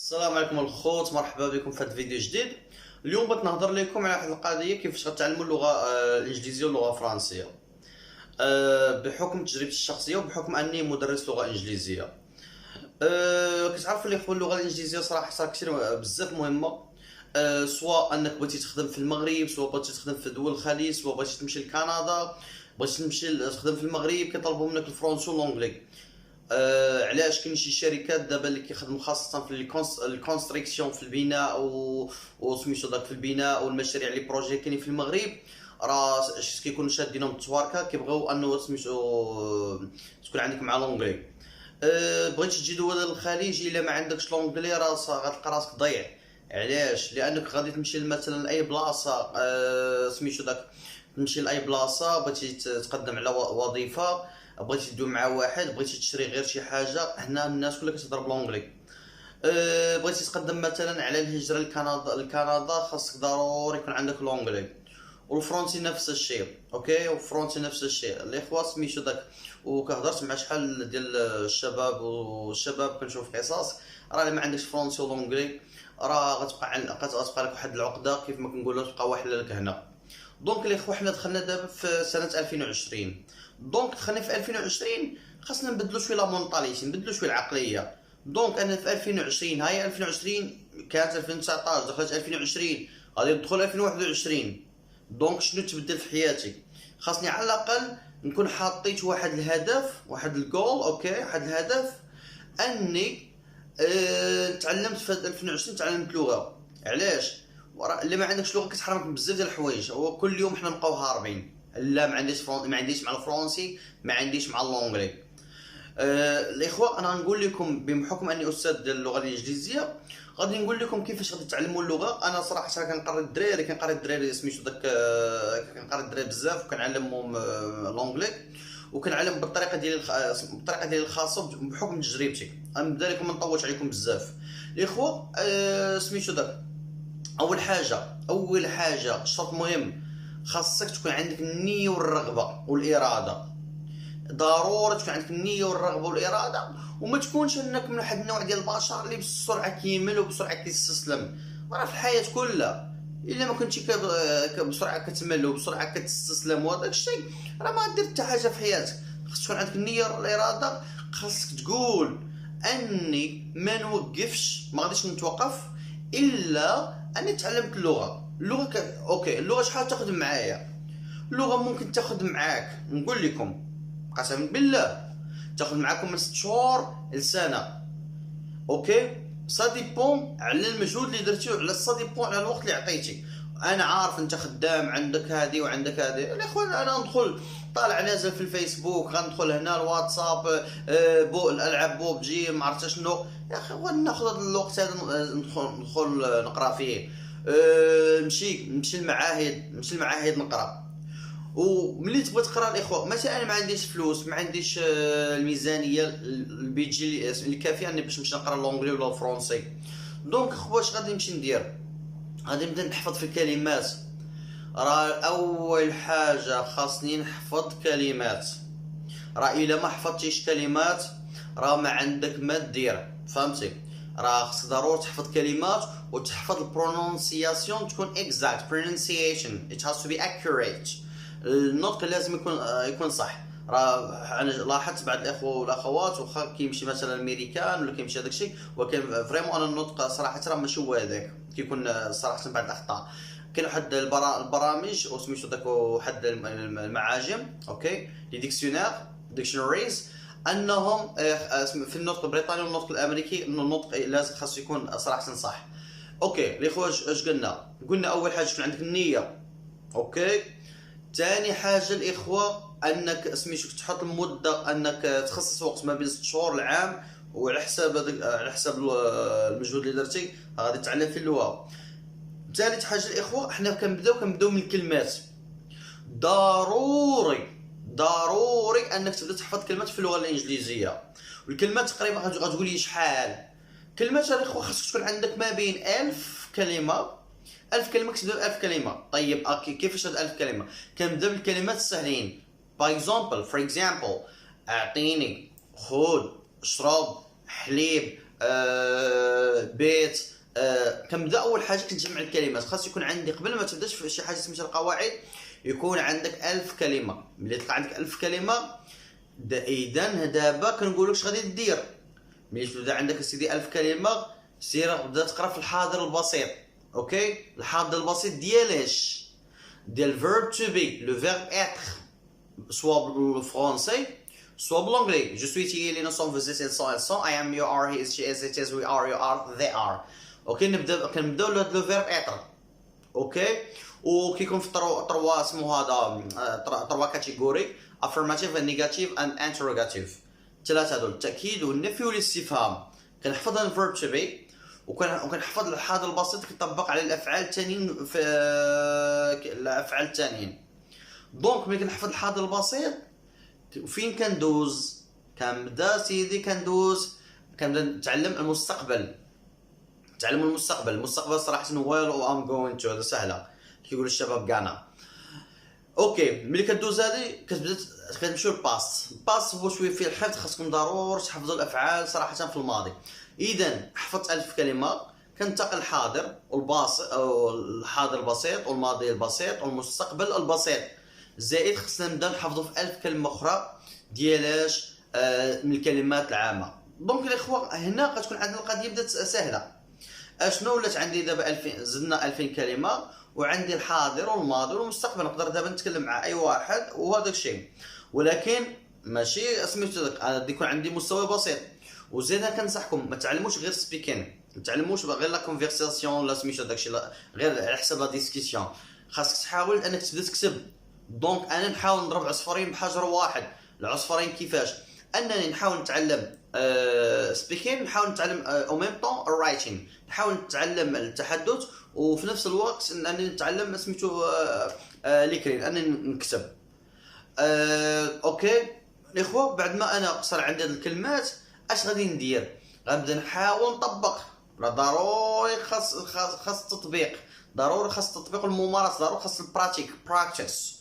السلام عليكم الخوت، مرحبا بكم في هذا الفيديو جديد. اليوم بغيت نهضر لكم على واحد القضيه، كيفاش غتعلموا اللغه الانجليزيه واللغه الفرنسيه بحكم تجربتي الشخصيه وبحكم اني مدرس لغه انجليزيه. كتعرفوا الاخوان اللغه الانجليزيه صراحه كثير بزاف مهمه. سواء انك بغيتي تخدم في المغرب، سواء بغيتي تخدم في دول الخليج، سواء بغيتي تمشي لكندا، بغيتي تمشي تخدم في المغرب، كيطلبوا منك الفرنسي والانجلي. علاش كاين شي شركات دابا اللي كيخدموا خاصه في الكونستركسيون في البناء وسميتو داك في البناء والمشاريع لي بروجي كاينين في المغرب، راه كيكونوا شادينهم التواركه، كيبغيو انه سميتو تكون عندك مع لونجلي. بغيتي تجي دول الخليج الا ما عندكش لونجلي راه غتلقى راسك ضيع. علاش؟ لانك غادي تمشي مثلا لاي بلاصه، سميتو داك تمشي لاي بلاصه بغيتي تقدم على وظيفه، بغيتي تدوي مع واحد، بغيتي تشري غير شي حاجه، هنا الناس كلها كتهضر بالونجلي. بغيتي تقدم مثلا على الهجره لكندا خاصك ضروري يكون عندك لونجلي. والفرنسي نفس الشيء، اوكي، والفرنسي نفس الشيء الاخوه سميتو داك. وكهضرت مع شحال ديال الشباب كنشوف قصص، راه الا ما عندكش فرنسي ولونجلي راه غتبقى لك واحد العقده، كيف ما كنقولوا تبقى واحد لك هنا. دونك الاخوه حنا دخلنا دابا في سنه 2020. دونك دخلنا في 2020 خاصنا نبدلو شويه لا مونطاليتي، نبدلو شويه العقليه. دونك انا في 2020 هاي 2020 كانت 2019 دخلت 2020 غادي ندخل 2021. دونك شنو تبدل في حياتي؟ خاصني على الاقل نكون حاطيت واحد الهدف، واحد الجول، اوكي، واحد الهدف اني تعلمت في 2020 تعلمت لغه. علاش؟ اللي ما عندكش لغه كتحرمك من بزاف ديال الحوايج، هو كل يوم حنا نبقاو هاربين. لا ما عنديش مع الفرنسي، ما عنديش مع اللونجلي. الاخوه انا غنقول لكم بحكم اني استاذ ديال اللغه الانجليزيه، غادي نقول لكم كيفاش غادي تعلموا اللغه. انا صراحه كنقري الدراري سميتو داك، كنقري الدراري بزاف وكنعلمهم لونجلي، وكنعلم بالطريقه ديالي الخاصه بحكم تجربتي. غنبدا لكم ما نطولش عليكم بزاف الاخوه. سميتو داك، اول حاجه شرط مهم، خاصك تكون عندك النيه والرغبه والاراده. ضروري تكون عندك النيه والرغبه والاراده، وما تكونش انك من واحد النوع ديال البشر اللي بسرعه كيمل وبسرعه كيستسلم. راه في الحياه كلها الا ما كنتي بسرعه كتمل وبسرعه كتستسلم وهذاك الشيء راه ما دير حتى حاجه في حياتك. خاص تكون عندك النيه والاراده، خاصك تقول اني ما نوقفش، ما غاديش نتوقف الا اني تعلمت اللغه اوكي. اللغه شحال تاخذ معايا؟ اللغه ممكن تاخذ معاك، نقول لكم قسما بالله تاخذ معاكم من 6 شهور لسنه، اوكي. سا ديبون على المجهود اللي درتي، وعلى سا ديبون على الوقت اللي عطيتي. انا عارف انت خدام، عندك هذه وعندك هذه الاخوان. انا ندخل طالع نازل في الفيسبوك، غندخل هنا الواتساب، الالعاب بوبجي، ما عرفت شنو. يا اخي ناخذ الوقت هذا ندخل نقرا فيه. نمشي المعاهد نقرا. وملي تبغي تقرا الاخوه، مثلا انا ما عنديش فلوس، ما عنديش الميزانيه البيجي اللي كافيه اني باش نمشي نقرا لونجلي ولا الفرنسي. دونك اخويا واش غادي نمشي ندير؟ غادي نبدا نحفظ في الكلمات. راه اول حاجه خاصني نحفظ كلمات. راه الا ما حفظتيش كلمات راه ما عندك ما دير، فهمتي؟ راه خصك ضروري تحفظ كلمات وتحفظ البرونونسياسيون، تكون exact pronunciation it has to be accurate. النطق لازم يكون صح. راه انا لاحظت بعض الاخوه والاخوات واخا كيمشي مثلا الامريكان ولا كيمشي هذاك الشيء، ولكن فريمون انا النطق صراحه راه ماشي هو هذاك، كيكون صراحه بعض الاخطاء. كاين واحد البرامج وسميتو داك واحد المعاجم، اوكي، لي ديكشنريز، انهم في النطق البريطاني والنطق الامريكي انه النطق لازم خاصو يكون صراحه صح. اوكي الاخوه اش قلنا اول حاجه تكون عندك النيه، اوكي. ثاني حاجه الاخوه انك سميتو تحط المده، انك تخصص وقت ما بين 6 شهور لعام، وعلى حساب على حساب المجهود اللي درتي غادي تتعلم في اللغه. ثالث حاجه الاخوه حنا كنبداو من الكلمات. ضروري انك تبدا تحفظ كلمات في اللغه الانجليزيه. والكلمات تقريبا غتقول لي شحال كلمات الاخوه؟ خاصك تكون عندك ما بين 1000 كلمه. 1000 كلمه كتبدا ب 1000 كلمه. طيب كيفاش هاد 1000 كلمه؟ كنبدا بالكلمات السهلين. فور اكزامبل اعطيني، خذ، اشرب، حليب، بيت. كنبدا اول حاجه كنجمع الكلمات. خاص يكون عندي قبل ما تبداش في شي حاجه سميتها القواعد يكون عندك 1000 كلمه. ملي تلقى عندك 1000 كلمه اذا دابا كنقول لك اش غادي دير. ملي تبدا عندك اسيدي 1000 كلمه سير بدا تقرا في الحاضر البسيط. اوكي الحاضر البسيط ديالاش ديال verb to be le verbe être soit بالفرنسي soit بالانجلي. je suis il est nous sommes vous êtes ils sont elles sont I am you are he is she is it is we are you are they are. اوكي كنبداو لو verbe être. اوكي وكيكون في تروا اسمو هذا تروا كاتيجوري affirmative and negative and interrogative. ثلاثه هذول التاكيد والنفي والاستفهام. كنحفظ الفيرب تو بي وكنحفظ الحاضر البسيط كيطبق على الافعال الثانيين في الافعال الثانيين. دونك ملي كنحفظ الحاضر البسيط فين كندوز؟ كنبدا سيدي كندوز كنبدا نتعلم المستقبل. نتعلم المستقبل. المستقبل صراحه ويل ام جوين تو هذا سهله كيقولوا الشباب كاعنا. اوكي ملي كدوز هذه كتبدا كنمشيو للباست. الباست هو شويه فيه الحفظ. خاصكم ضروري تحفظوا الافعال صراحه في الماضي. اذا حفظت 1000 كلمه كنتقل الحاضر والبسيط او الحاضر البسيط والماضي البسيط والمستقبل البسيط زائد خصنا نبدا نحفظوا في 1000 كلمه اخرى ديالاش من الكلمات العامه. دونك الاخوه هنا غتكون عندنا القضيه بدات سهله. اشنو ولات عندي دابا 2000 زدنا 2000 كلمه وعندي الحاضر والماضي والمستقبل. نقدر دابا نتكلم مع اي واحد وهذا الشيء. ولكن ماشي سميتو غادي يكون عندي مستوى بسيط. وزيد كنصحكم ما تعلموش غير سبيكين. ما تعلموش غير لا كونفرساسيون ولا سميتو داكشي غير على حساب لا ديسكسيون. خاصك تحاول انك تبدا تكتب. دونك انا نحاول نضرب عصفورين بحجر واحد. العصفورين كيفاش؟ انني نحاول نتعلم سبيكين نحاول نتعلم او ميم طون الرايتين. نحاول نتعلم التحدث وفي نفس الوقت انني نتعلم سميتو ليكرين انني نكتب. اوكي الاخوه بعد ما انا صار عندي هاد الكلمات اش غادي ندير؟ غنبدا نحاول نطبق. ضروري خاص التطبيق. ضروري خاص التطبيق والممارسه. ضروري خاص البراتيك براكتس.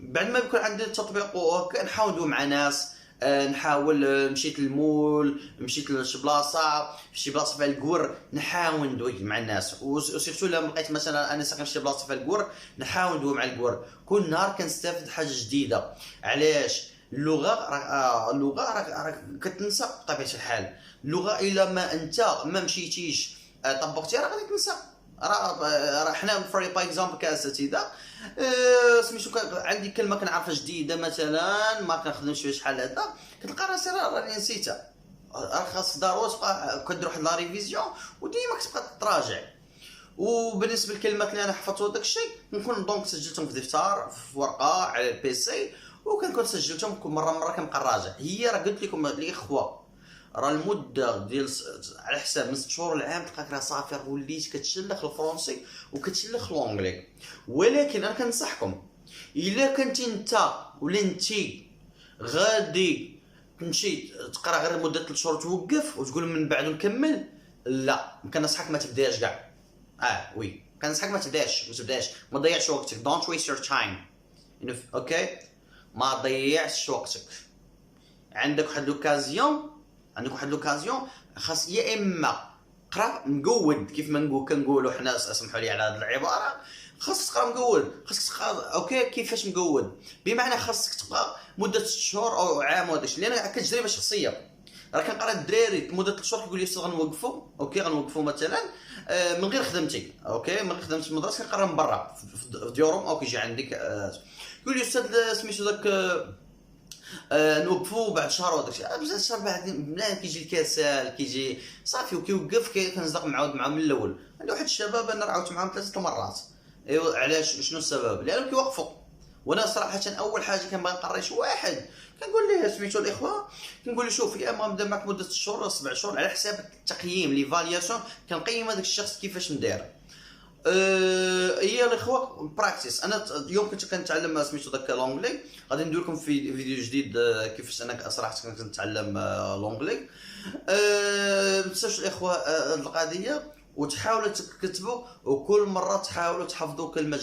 بعد ما يكون عندي التطبيق كنحاول ندوي مع ناس. نحاول مشيت للمول مشيت لشي بلاصه في شي بلاصه فيها الكور نحاول ندوي مع الناس. وسيرتو لما لقيت مثلا انا ساكن في شي بلاصه فيها الكور نحاول ندوي مع الكور. كل نهار كنستافد حاجه جديده. علاش؟ اللغه راك كتنسى بطبيعه الحال. اللغه الا ما انت ما مشيتيش طبقتيها راه غادي تنسى. راه حنا فور اكزامبل كاساتذه سميتو عندي كلمه كنعرفها جديده مثلا ما كنخدمش فيها شحال هذا كتلقى راسي راني نسيتها. راه خاص ضروري تبقى كدير واحد لا ريفيزيون وديما كتبقى تراجع. وبالنسبه للكلمات اللي انا حفظت داك الشيء كنكون دونك سجلتهم في دفتر في ورقه على البيسي وكنكون سجلتهم كل مره كنبقى نراجع. هي راه قلت لكم الاخوه راه المده ديال على حساب من 6 شهور العام تلقاك راه صافي وليت كتشلخ الفرنسي وكتشلخ الانجلي. ولكن انا كنصحكم الا كنتي انت ولا انتي غادي تمشي تقرا غير مده 3 شهور توقف وتقول من بعد نكمل، لا كنصحك ما تبداش كاع. وي كنصحك ما تبداش ما تضيعش وقتك. دونت ويست يور تايم. اوكي ما تضيعش وقتك. عندك واحد لوكازيون خاص يا اما قرا مقود كيف ما كنقولوا حنا اسمحوا لي على هذه العباره. خاصك تقرا مقود. خاصك تقرا اوكي كيفاش مقود؟ بمعنى خاصك تبقى مده 6 شهور او عام وهذاك الشيء. لان كتجربه شخصيه. راه كنقرا الدراري مده 3 شهور كيقول لي استاذ غنوقفوا. اوكي غنوقفوا مثلا من غير خدمتي. اوكي من غير خدمتي في المدرسه كنقرا من برا في ديورهم او كيجي عندك يقول لي استاذ سميتو داك نوقفوا بعد شهر وداك الشيء. بزاف شهر بعد ملي كيجي الكسل كيجي صافي وكيوقف كنصدق معاود معاه من الاول. عندي واحد الشباب انا رعاوت معاهم 3 مرات. ايوا علاش؟ شنو السبب؟ لانهم كيوقفوا. وانا صراحه اول حاجه كنبغي نقري شي واحد كنقول ليه سميتو الاخوه كنقول له شوف يا اما نبدا معك مده 6 شهور ولا 7 شهور على حساب التقييم ليفالياسيون كنقيم هذاك الشخص كيفاش مداير. هي الاخوه براكتيس. انا اليوم كنت كنتعلم سميتو داك لونجلي. غادي ندير لكم في فيديو جديد كيفاش انا صراحه كنت كنتعلم لونجلي. ما تنساوش الاخوه هذه القضيه وتحاولوا تكتبوا وكل مره تحاولوا تحفظوا كلمه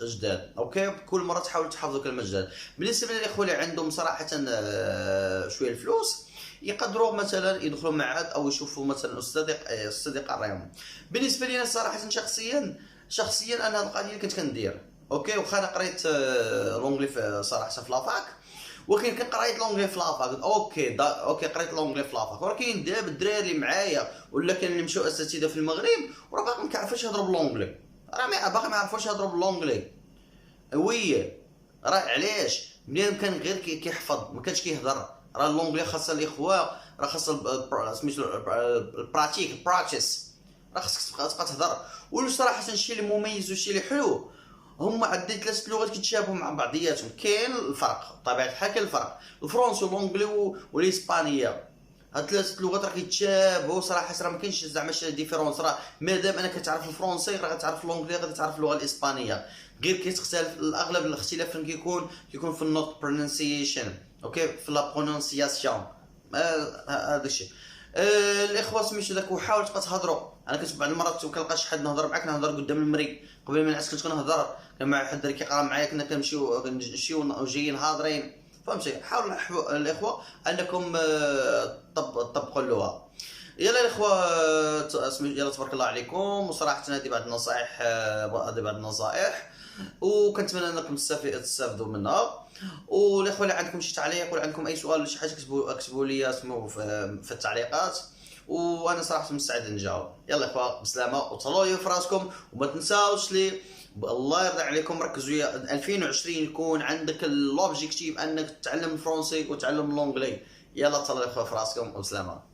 جداد. اوكي كل مره تحاولوا تحفظوا كلمه جداد. بالنسبه للاخوه اللي عندهم صراحه شويه الفلوس يقدروا مثلا يدخلوا معهد او يشوفوا مثلا استاذ يقريهم. بالنسبه لي صراحه شخصيا انا هذه القضيه اللي كنت كندير اوكي. واخا انا قريت لونجلي صراحه في لافاك، ولكن كان قريت لونجلي في لافاك اوكي قريت لونجلي في لافاك، ولكن دابا الدراري اللي معايا ولا كان اللي مشاو اساتذه في المغرب وراه باقي ما كيعرفوش يهضروا باللونجلي، راه باقي ما يعرفوش يهضروا باللونجلي. وي راه علاش بنادم كان غير كيحفظ ما كانش كيهضر. راه اللونجلي خاصها الاخوه، راه خاصها سميتو البراكتيس، راه خاصك تبقى تهضر. صراحه الشيء اللي مميز والشيء اللي حلو هما عندي 3 لغات كيتشابهوا مع بعضياتهم. كاين الفرق بطبيعه الحال، كاين الفرق الفرنسي واللونجلي والاسبانيه، هاد 3 لغات راه كيتشابهوا صراحه. راه ما كاينش زعما شي ديفيرونس، راه مادام انك كتعرف الفرنسي راه غتعرف اللونجلي، غادي تعرف اللغه الاسبانيه، غير كيتختلف الاغلب الاختلاف فين كيكون في النوت برونونسيشن اوكي، في لا برونونسياسيون هذا الشيء. الاخوه سميتو داك وحاولوا تبقى تهضروا. انا كنت بعض المرات كنلقى شي حد نهضر معاك نهضر قدام المري، قبل ما نعس كنت كنهضر كان مع حد اللي كيقرا معايا، كنا كنمشيو جايين حاضرين فهمتي. حاولوا الاخوه انكم تطبقوا اللغه. يلا الاخوه يلا تبارك الله عليكم. وصراحه هذه بعض النصائح وكنتمنى انكم تستافدوا منها. والاخوه اللي عندكم شي تعليق ولا عندكم اي سؤال ولا شي حاجه اكتبوا لي اسمو في التعليقات، وانا صراحه مستعد نجاوب. يلا اخوه بسلامه وتهلاو في راسكم، وما تنساوش لي الله يرضى عليكم ركزوا 2020 يكون عندك لوبجيكتيف انك تتعلم الفرنسي وتعلم اللونجلي. يلا تهلاو اخوه في راسكم وبسلامه.